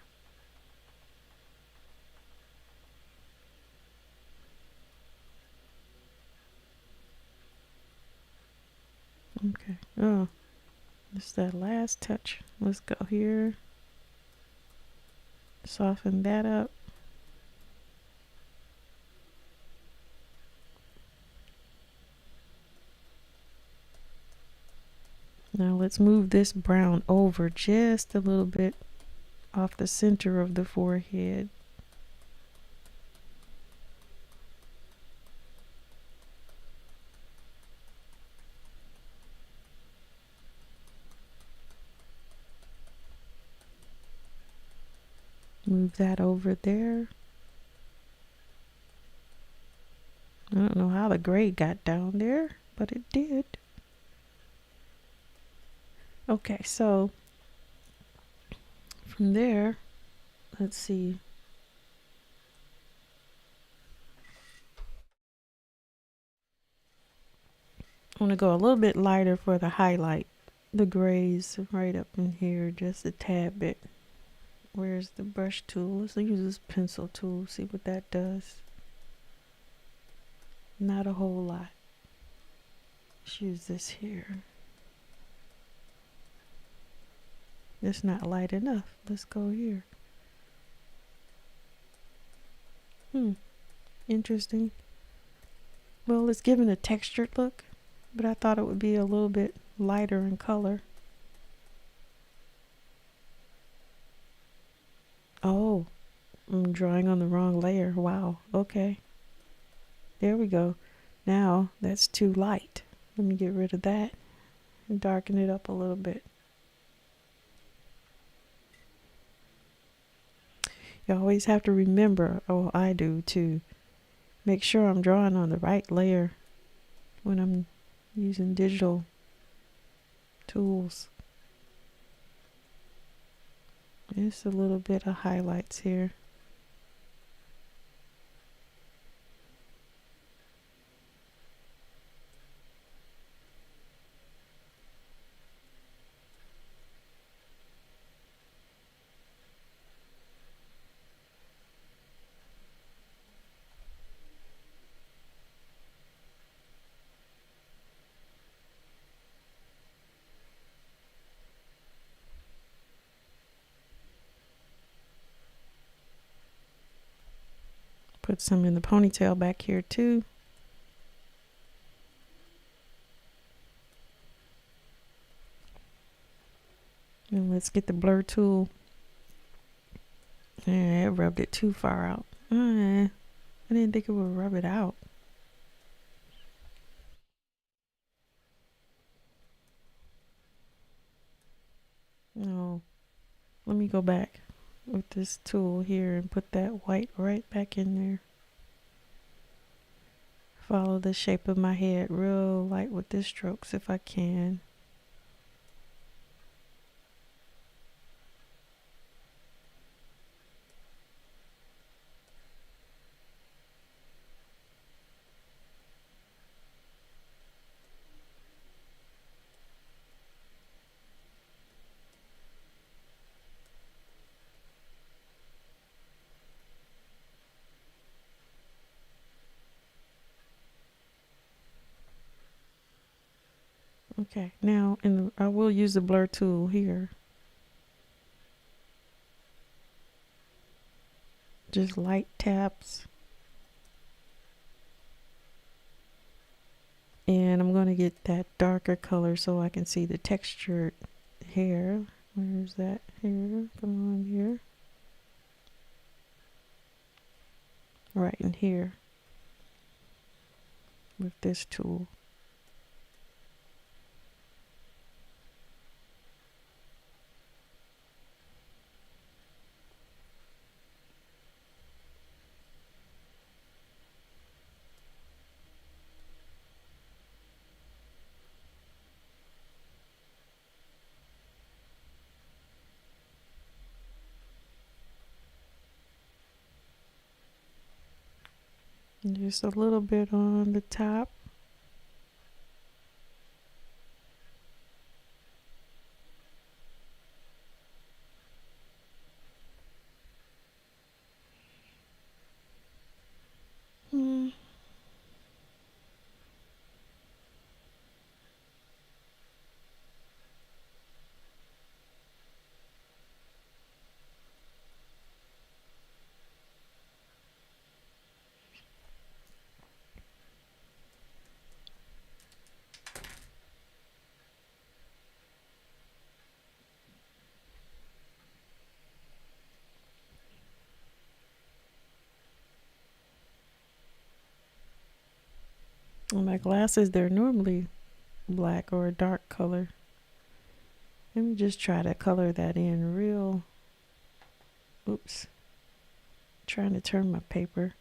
Okay. Oh, just that last touch. Let's go here. Soften that up. Now let's move this brown over just a little bit off the center of the forehead. Move that over there. I don't know how the gray got down there, but it did. Okay, so from there, let's see. I want to go a little bit lighter for the highlight. The grays right up in here, just a tad bit. Where's the brush tool? Let's use this pencil tool, see what that does. Not a whole lot. Let's use this here. It's not light enough. Let's go here. Interesting. Well, it's giving a textured look, but I thought it would be a little bit lighter in color. Oh, I'm drawing on the wrong layer. Wow. Okay. There we go. Now that's too light. Let me get rid of that and darken it up a little bit. You always have to remember, oh, I do too, make sure I'm drawing on the right layer when I'm using digital tools. Just a little bit of highlights here. Put some in the ponytail back here too. And let's get the blur tool. Yeah, it rubbed it too far out. I didn't think it would rub it out. No. Let me go back with this tool here and put that white right back in there. Follow the shape of my head real light with the strokes if I can. Okay, now I will use the blur tool here. Just light taps. And I'm going to get that darker color so I can see the textured hair. Where's that here? Come on here. Right in here with this tool. And just a little bit on the top. Hmm. On my glasses, they're normally black or a dark color. Let me just try to color that in real. Oops. Trying to turn my paper.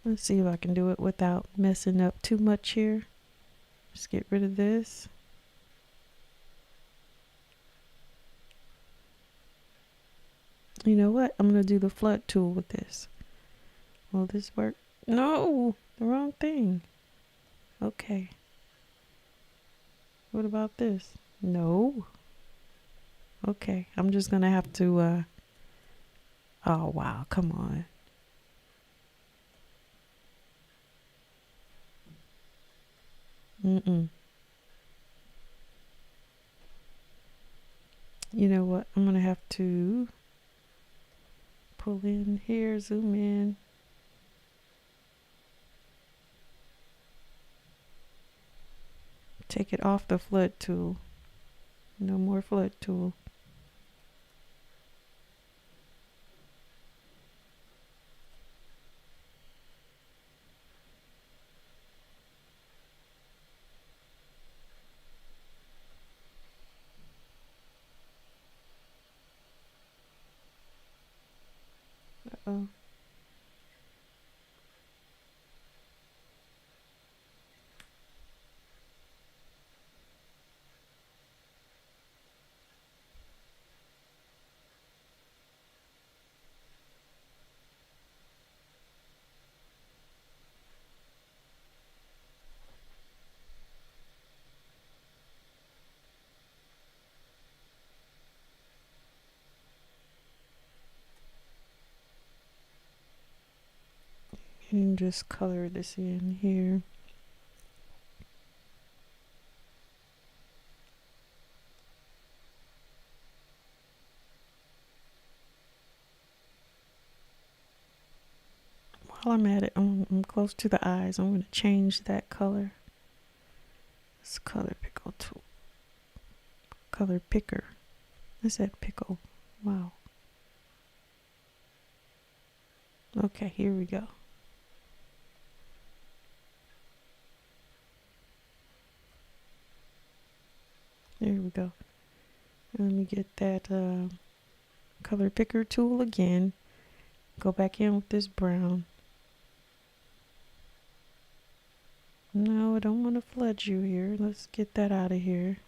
Let's see if I can do it without messing up too much here. Just get rid of this. You know what? I'm going to do the flood tool with this. Will this work? No, the wrong thing. Okay. What about this? No. Okay, I'm just going to have to, oh wow, come on. You know what? I'm going to have to pull in here, zoom in. Take it off the flood tool. No more flood tool. Uh-oh. And just color this in here. While I'm at it, I'm close to the eyes. I'm going to change that color. This color pickle tool. Color picker. I said pickle. Wow. Okay, here we go. There we go. Let me get that color picker tool again. Go back in with this brown. No, I don't want to flood you here. Let's get that out of here.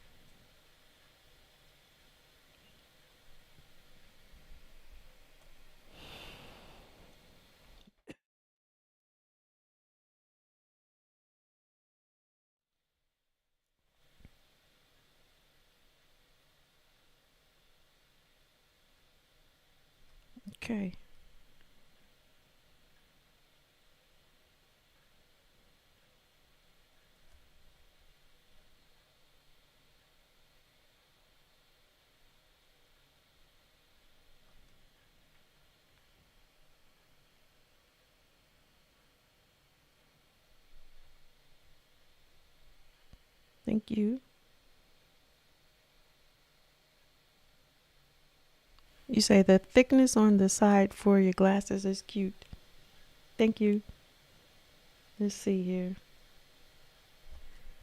Okay. Thank you. You say the thickness on the side for your glasses is cute. Thank you. Let's see here.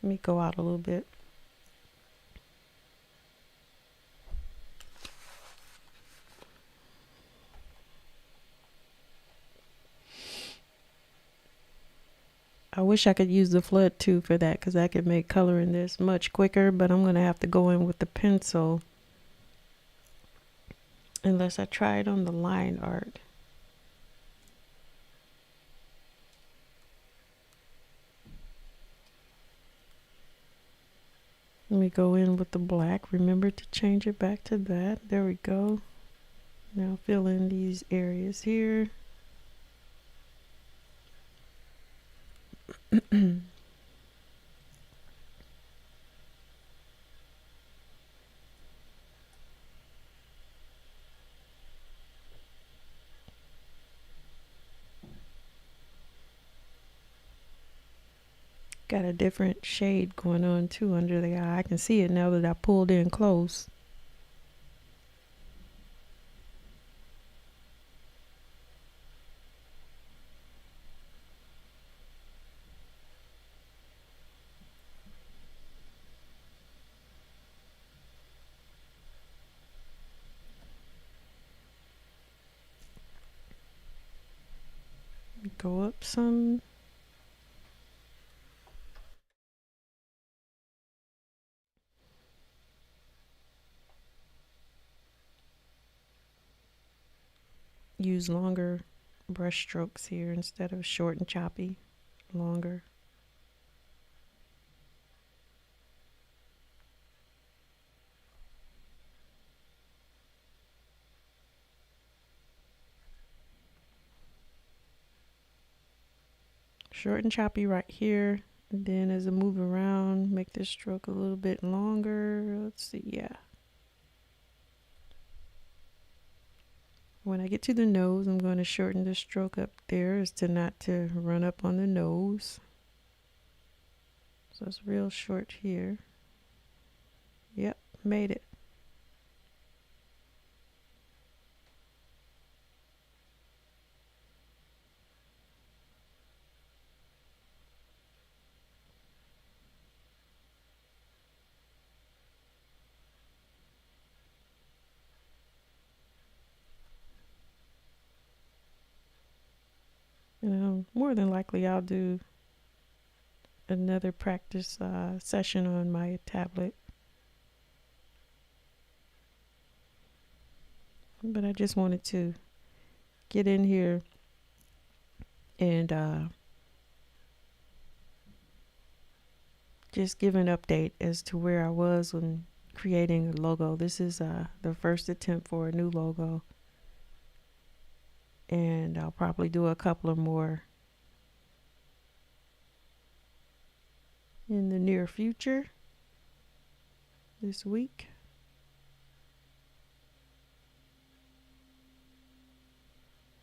Let me go out a little bit. I wish I could use the flood too for that, because I could make coloring this much quicker, but I'm going to have to go in with the pencil unless I try it on the line art. Let me go in with the black. Remember to change it back to that. There we go. Now fill in these areas here. Got a different shade going on too under the eye. I can see it now that I pulled in close. Go up some. Use longer brush strokes here instead of short and choppy. Longer. Short and choppy right here. And then as I move around, make this stroke a little bit longer. Let's see, yeah. When I get to the nose, I'm going to shorten the stroke up there as to not to run up on the nose. So it's real short here. Yep, made it. More than likely I'll do another practice session on my tablet. But I just wanted to get in here and just give an update as to where I was when creating a logo. This is the first attempt for a new logo. And I'll probably do a couple of more in the near future this week.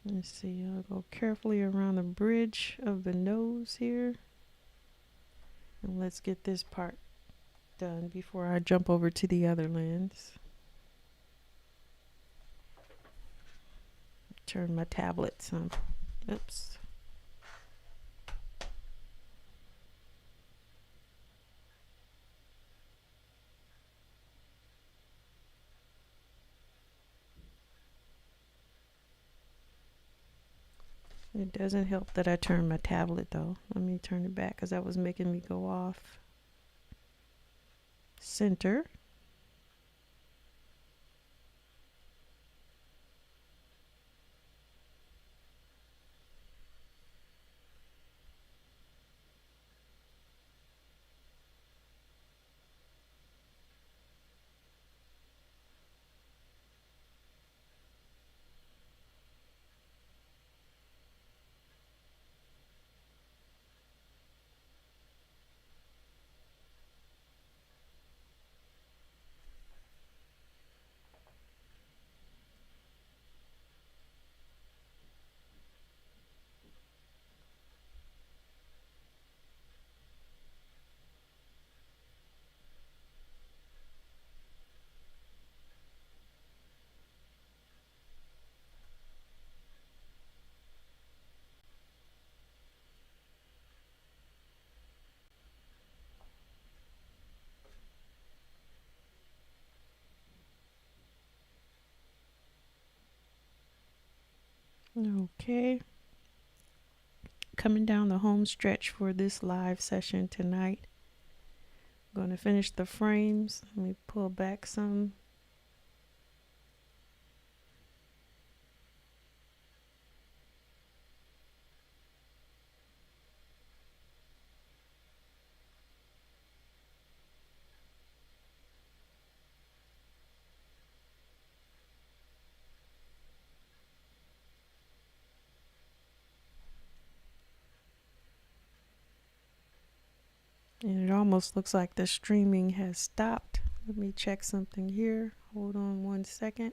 Let's see, I'll go carefully around the bridge of the nose here. And let's get this part done before I jump over to the other lens. Turn my tablet some. Oops. It doesn't help that I turned my tablet though. Let me turn it back because that was making me go off center. Okay. Coming down the home stretch for this live session tonight. I'm going to finish the frames. Let me pull back some. And it almost looks like the streaming has stopped. Let me check something here. Hold on 1 second.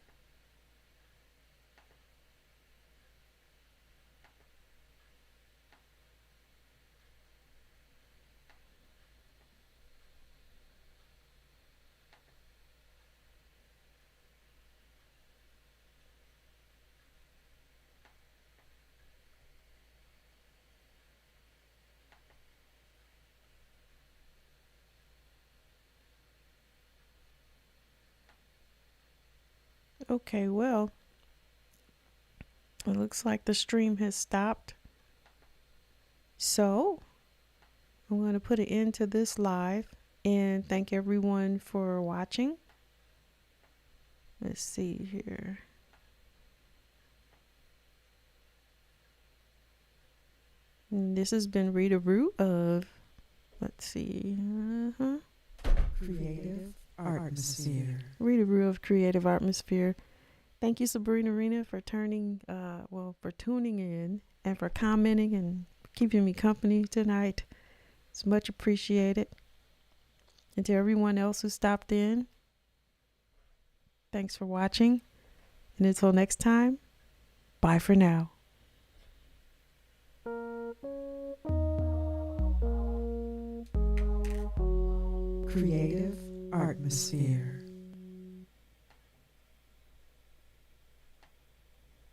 Okay, well, it looks like the stream has stopped. So I'm going to put an end to this live and thank everyone for watching. Let's see here. And this has been Rita Root of, let's see, Creative Artmosphere. Rita Root of Creative Artmosphere. Thank you, Sabrina Rena, for for tuning in and for commenting and keeping me company tonight. It's much appreciated. And to everyone else who stopped in, thanks for watching. And until next time, bye for now. Creative Artmosphere.